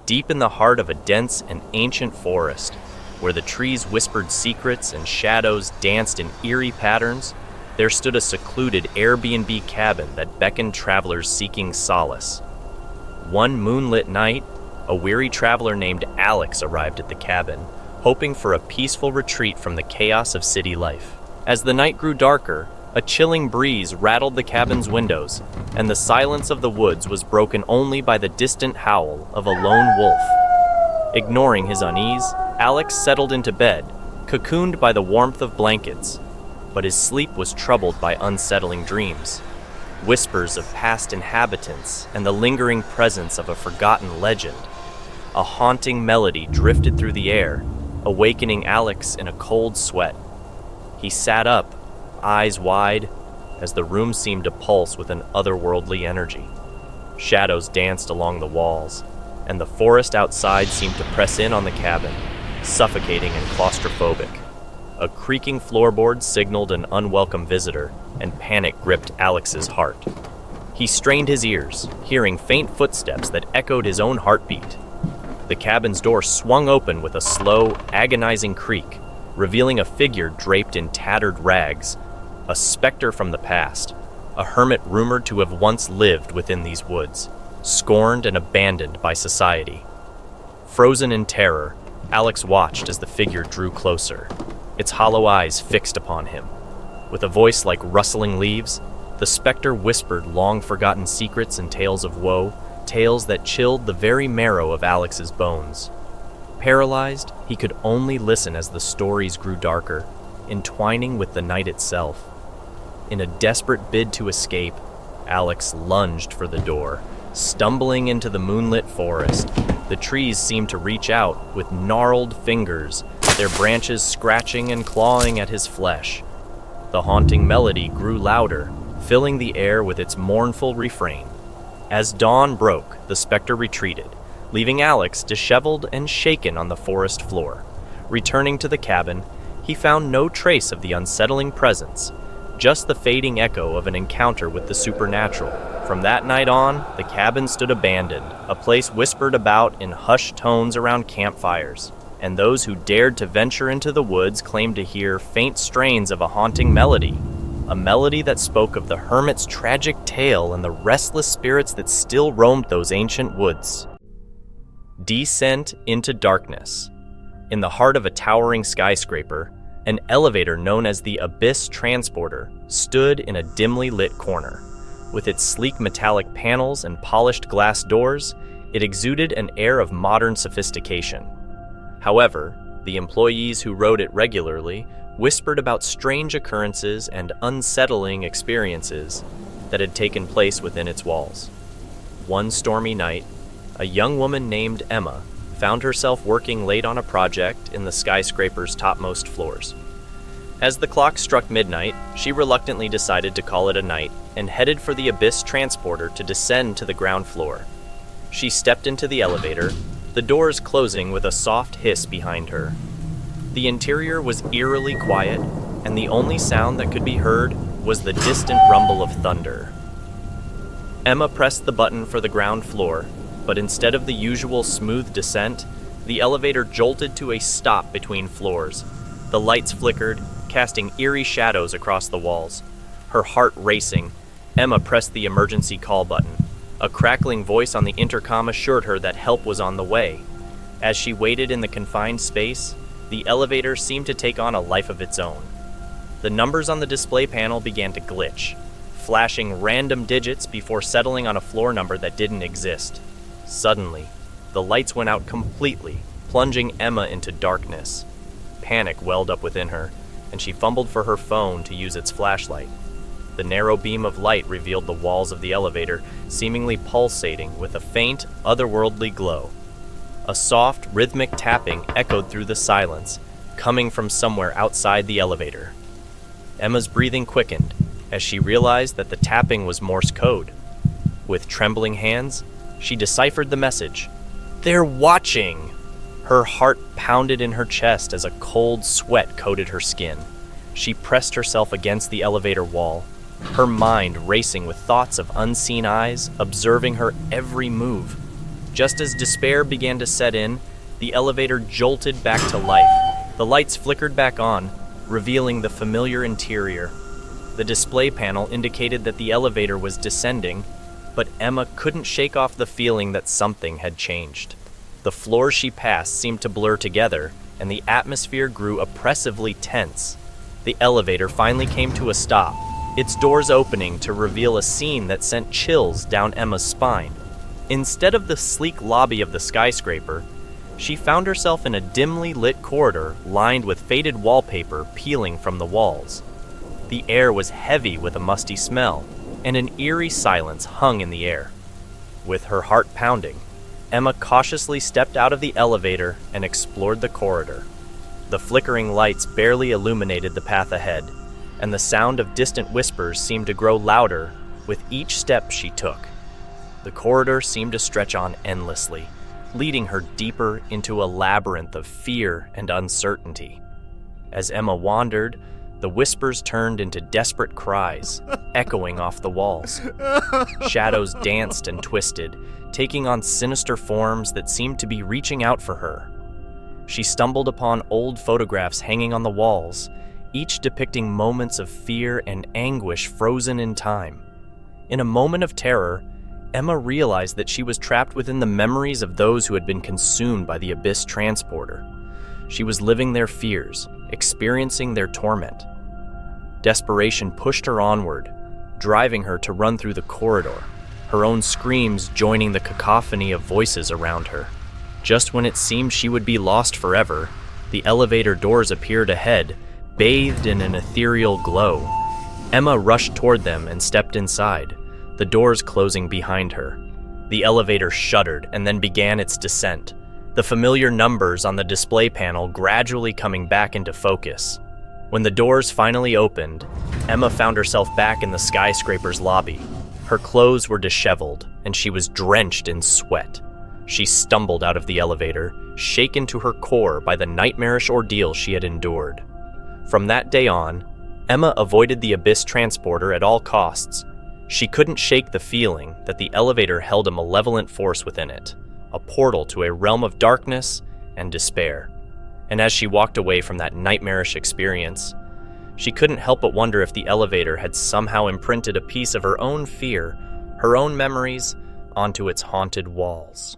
Deep in the heart of a dense and ancient forest, where the trees whispered secrets and shadows danced in eerie patterns, there stood a secluded AirBnB cabin that beckoned travelers seeking solace. One moonlit night, a weary traveler named Alex arrived at the cabin, hoping for a peaceful retreat from the chaos of city life. As the night grew darker, a chilling breeze rattled the cabin's windows, and the silence of the woods was broken only by the distant howl of a lone wolf. Ignoring his unease, Alex settled into bed, cocooned by the warmth of blankets, but his sleep was troubled by unsettling dreams. Whispers of past inhabitants and the lingering presence of a forgotten legend. A haunting melody drifted through the air, awakening Alex in a cold sweat. He sat up, eyes wide, as the room seemed to pulse with an otherworldly energy. Shadows danced along the walls, and the forest outside seemed to press in on the cabin, suffocating and claustrophobic. A creaking floorboard signaled an unwelcome visitor, and panic gripped Alex's heart. He strained his ears, hearing faint footsteps that echoed his own heartbeat. The cabin's door swung open with a slow, agonizing creak, revealing a figure draped in tattered rags, a specter from the past, a hermit rumored to have once lived within these woods, scorned and abandoned by society. Frozen in terror, Alex watched as the figure drew closer, its hollow eyes fixed upon him. With a voice like rustling leaves, the specter whispered long-forgotten secrets and tales of woe, tales that chilled the very marrow of Alex's bones. Paralyzed, he could only listen as the stories grew darker, entwining with the night itself. In a desperate bid to escape, Alex lunged for the door, stumbling into the moonlit forest. The trees seemed to reach out with gnarled fingers, their branches scratching and clawing at his flesh. The haunting melody grew louder, filling the air with its mournful refrain. As dawn broke, the specter retreated, leaving Alex disheveled and shaken on the forest floor. Returning to the cabin, he found no trace of the unsettling presence, just the fading echo of an encounter with the supernatural. From that night on, the cabin stood abandoned, a place whispered about in hushed tones around campfires, and those who dared to venture into the woods claimed to hear faint strains of a haunting melody, a melody that spoke of the hermit's tragic tale and the restless spirits that still roamed those ancient woods. Descent into darkness. In the heart of a towering skyscraper, an elevator known as the Abyss Transporter stood in a dimly lit corner. With its sleek metallic panels and polished glass doors, it exuded an air of modern sophistication. However, the employees who rode it regularly whispered about strange occurrences and unsettling experiences that had taken place within its walls. One stormy night, a young woman named Emma found herself working late on a project in the skyscraper's topmost floors. As the clock struck midnight, she reluctantly decided to call it a night and headed for the Abyss Transporter to descend to the ground floor. She stepped into the elevator, the doors closing with a soft hiss behind her. The interior was eerily quiet, and the only sound that could be heard was the distant rumble of thunder. Emma pressed the button for the ground floor, but instead of the usual smooth descent, the elevator jolted to a stop between floors. The lights flickered, casting eerie shadows across the walls. Her heart racing, Emma pressed the emergency call button. A crackling voice on the intercom assured her that help was on the way. As she waited in the confined space, the elevator seemed to take on a life of its own. The numbers on the display panel began to glitch, flashing random digits before settling on a floor number that didn't exist. Suddenly, the lights went out completely, plunging Emma into darkness. Panic welled up within her, and she fumbled for her phone to use its flashlight. The narrow beam of light revealed the walls of the elevator, seemingly pulsating with a faint, otherworldly glow. A soft, rhythmic tapping echoed through the silence, coming from somewhere outside the elevator. Emma's breathing quickened as she realized that the tapping was Morse code. With trembling hands, she deciphered the message. "They're watching!" Her heart pounded in her chest as a cold sweat coated her skin. She pressed herself against the elevator wall, her mind racing with thoughts of unseen eyes observing her every move. Just as despair began to set in, the elevator jolted back to life. The lights flickered back on, revealing the familiar interior. The display panel indicated that the elevator was descending, but Emma couldn't shake off the feeling that something had changed. The floors she passed seemed to blur together, and the atmosphere grew oppressively tense. The elevator finally came to a stop, its doors opening to reveal a scene that sent chills down Emma's spine. Instead of the sleek lobby of the skyscraper, she found herself in a dimly lit corridor lined with faded wallpaper peeling from the walls. The air was heavy with a musty smell, and an eerie silence hung in the air. With her heart pounding, Emma cautiously stepped out of the elevator and explored the corridor. The flickering lights barely illuminated the path ahead, and the sound of distant whispers seemed to grow louder with each step she took. The corridor seemed to stretch on endlessly, leading her deeper into a labyrinth of fear and uncertainty. As Emma wandered, the whispers turned into desperate cries, echoing off the walls. Shadows danced and twisted, taking on sinister forms that seemed to be reaching out for her. She stumbled upon old photographs hanging on the walls, each depicting moments of fear and anguish frozen in time. In a moment of terror, Emma realized that she was trapped within the memories of those who had been consumed by the Abyss transporter. She was living their fears, experiencing their torment. Desperation pushed her onward, driving her to run through the corridor, her own screams joining the cacophony of voices around her. Just when it seemed she would be lost forever, the elevator doors appeared ahead, bathed in an ethereal glow. Emma rushed toward them and stepped inside, the doors closing behind her. The elevator shuddered and then began its descent, the familiar numbers on the display panel gradually coming back into focus. When the doors finally opened, Emma found herself back in the skyscraper's lobby. Her clothes were disheveled, and she was drenched in sweat. She stumbled out of the elevator, shaken to her core by the nightmarish ordeal she had endured. From that day on, Emma avoided the Abyss transporter at all costs. She couldn't shake the feeling that the elevator held a malevolent force within it, a portal to a realm of darkness and despair. And as she walked away from that nightmarish experience, she couldn't help but wonder if the elevator had somehow imprinted a piece of her own fear, her own memories, onto its haunted walls.